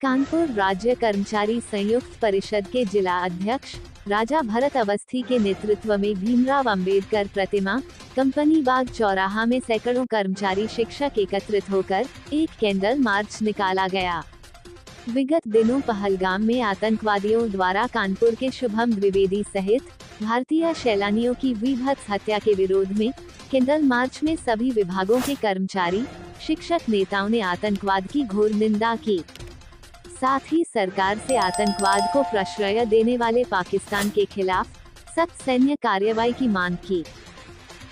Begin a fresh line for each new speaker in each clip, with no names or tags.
कानपुर राज्य कर्मचारी संयुक्त परिषद के जिला अध्यक्ष राजा भरत अवस्थी के नेतृत्व में भीमराव अंबेडकर प्रतिमा कंपनी बाग चौराहा में सैकड़ों कर्मचारी शिक्षक एकत्रित होकर एक कैंडल मार्च निकाला गया। विगत दिनों पहलगाम में आतंकवादियों द्वारा कानपुर के शुभम द्विवेदी सहित भारतीय सैलानियों की वीभत्स हत्या के विरोध में कैंडल मार्च में सभी विभागों के कर्मचारी शिक्षक नेताओं ने आतंकवाद की घोर निंदा की। साथ ही सरकार से आतंकवाद को प्रश्रय देने वाले पाकिस्तान के खिलाफ सख्त सैन्य कार्रवाई की मांग की।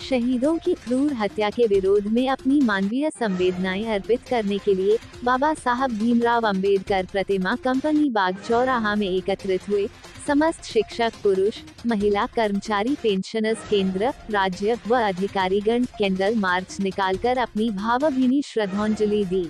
शहीदों की क्रूर हत्या के विरोध में अपनी मानवीय संवेदनाएं अर्पित करने के लिए बाबा साहब भीमराव अंबेडकर प्रतिमा कंपनी बाग चौराहा में एकत्रित हुए समस्त शिक्षक, पुरुष, महिला, कर्मचारी, पेंशनर्स केंद्र, राज्य व अधिकारीगण कैंडल मार्च निकालकर अपनी भावभीनी श्रद्धांजलि दी।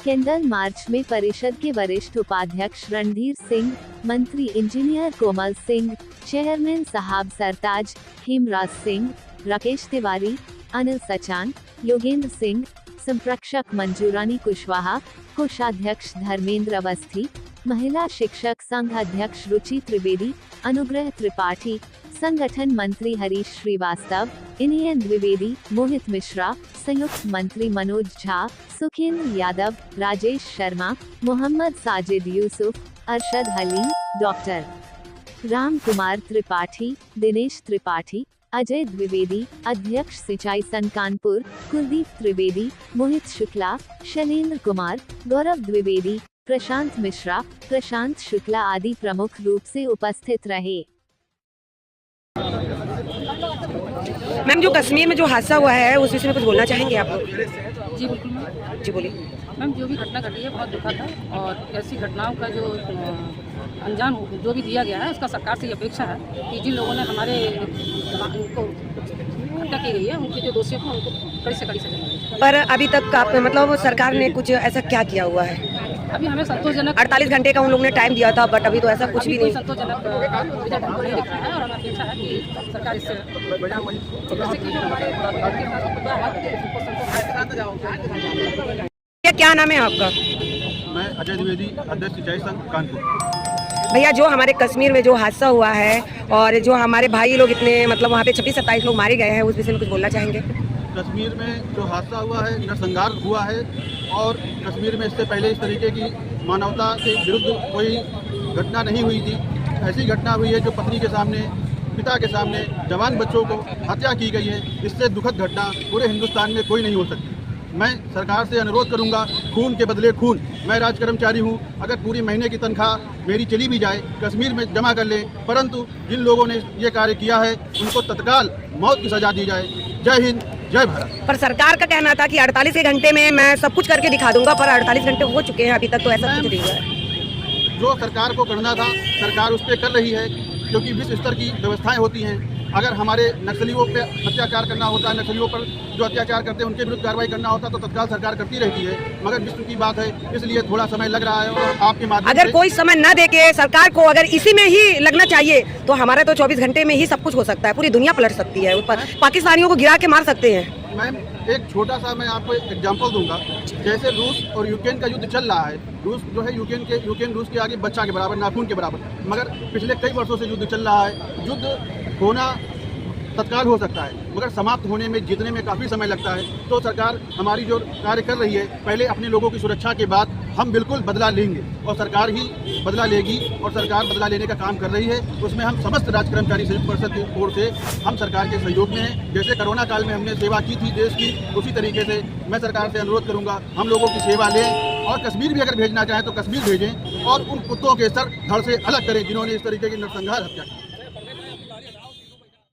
कैंडल मार्च में परिषद के वरिष्ठ उपाध्यक्ष रणधीर सिंह, मंत्री इंजीनियर कोमल सिंह, चेयरमैन साहब सरताज, हेमराज सिंह, राकेश तिवारी, अनिल सचान, योगेंद्र सिंह, संरक्षक मंजूरानी कुशवाहा, कोषाध्यक्ष धर्मेंद्र अवस्थी, महिला शिक्षक संघ अध्यक्ष रुचि त्रिवेदी, अनुग्रह त्रिपाठी, संगठन मंत्री हरीश श्रीवास्तव, इनियन द्विवेदी, मोहित मिश्रा, संयुक्त मंत्री मनोज झा, सुखेंद्र यादव, राजेश शर्मा, मोहम्मद साजिद यूसुफ, अरशद हलीम, डॉक्टर राम कुमार त्रिपाठी, दिनेश त्रिपाठी, अजय द्विवेदी, अध्यक्ष सिंचाई संघ कानपुर, कुलदीप त्रिवेदी, मोहित शुक्ला, शैलेंद्र कुमार, गौरव द्विवेदी, प्रशांत मिश्रा, प्रशांत शुक्ला आदि प्रमुख रूप से उपस्थित रहे।
मैम, जो कश्मीर में जो हादसा हुआ है उस विषय में कुछ बोलना चाहेंगे आप?
जी बिल्कुल।
जी बोलिए।
मैम, जो भी घटना घटी है बहुत दुखद है और ऐसी घटनाओं का जो अंजाम जो भी दिया गया है उसका सरकार से ये अपेक्षा है कि जिन लोगों ने हमारे उनको हत्या की गई है उनके जो दोषियों को उनको कड़ी से कड़ी सजा मिले।
पर अभी तक आप मतलब सरकार ने कुछ ऐसा क्या किया हुआ है?
अभी हमें संतोषजनक
48 घंटे का उन लोगों ने टाइम दिया था, बट अभी तो ऐसा कुछ भी नहीं।
संतोषजनक रिजल्ट हमको नहीं दिख रहा है और हमें अपेक्षा है कि सरकार इससे
क्या नाम है आपका?
मैं अजय द्विवेदी, अध्यक्ष सिंचाई संघ कानपुर।
भैया, जो हमारे कश्मीर में जो हादसा हुआ है और जो हमारे भाई लोग इतने मतलब वहाँ पे 26-27 लोग मारे गए हैं उस विषय में कुछ बोलना चाहेंगे?
कश्मीर में जो हादसा हुआ है, नरसंहार हुआ है और कश्मीर में इससे पहले इस तरीके की मानवता के विरुद्ध कोई घटना नहीं हुई थी। ऐसी घटना हुई है जो पत्नी के सामने, पिता के सामने जवान बच्चों को हत्या की गई है। इससे दुखद घटना पूरे हिंदुस्तान में कोई नहीं हो सकती। मैं सरकार से अनुरोध करूंगा, खून के बदले खून। मैं राज कर्मचारी हूं, अगर पूरी महीने की तनख्वाह मेरी चली भी जाए कश्मीर में जमा कर ले, परंतु जिन लोगों ने ये कार्य किया है उनको तत्काल मौत की सजा दी जाए। जय हिंद, जय भारत।
पर सरकार का कहना था कि 48 घंटे में मैं सब कुछ करके दिखा दूंगा, पर 48 घंटे हो चुके हैं, अभी तक तो ऐसा कुछ नहीं हुआ है।
जो सरकार को करना था सरकार उस पर कर रही है, क्योंकि विश्व स्तर की व्यवस्थाएं होती हैं। अगर हमारे नक्सलियों पे अत्याचार करना होता है, नक्सलियों पर जो अत्याचार करते हैं उनके विरुद्ध कार्रवाई करना होता तो तत्काल सरकार करती रहती है, मगर विश्व की बात है इसलिए थोड़ा समय लग रहा है। और आपके माध्यम
अगर कोई समय न देके सरकार को अगर इसी में ही लगना चाहिए तो हमारा तो 24 घंटे में ही सब कुछ हो सकता है, पूरी दुनिया पलट सकती है, पाकिस्तानियों को गिरा के मार सकते हैं।
मैम, एक छोटा सा मैं आपको एग्जांपल दूंगा। जैसे रूस और यूक्रेन का युद्ध चल रहा है, रूस जो है यूक्रेन रूस के आगे बच्चा के बराबर, नाखून के बराबर, मगर पिछले कई वर्षों से युद्ध चल रहा है। युद्ध होना तत्काल हो सकता है मगर समाप्त होने में, जीतने में काफ़ी समय लगता है। तो सरकार हमारी जो कार्य कर रही है, पहले अपने लोगों की सुरक्षा के बाद हम बिल्कुल बदला लेंगे और सरकार ही बदला लेगी और सरकार बदला लेने का काम कर रही है। उसमें हम समस्त राज्य कर्मचारी संयुक्त परिषद की ओर से हम सरकार के सहयोग में हैं। जैसे कोरोना काल में हमने सेवा की थी देश की, उसी तरीके से मैं सरकार से अनुरोध करूंगा हम लोगों की सेवा लें और कश्मीर भी अगर भेजना चाहें तो कश्मीर भेजें और उन कुत्तों के सर धड़ से अलग करें जिन्होंने इस तरीके की नरसंहार हत्या की।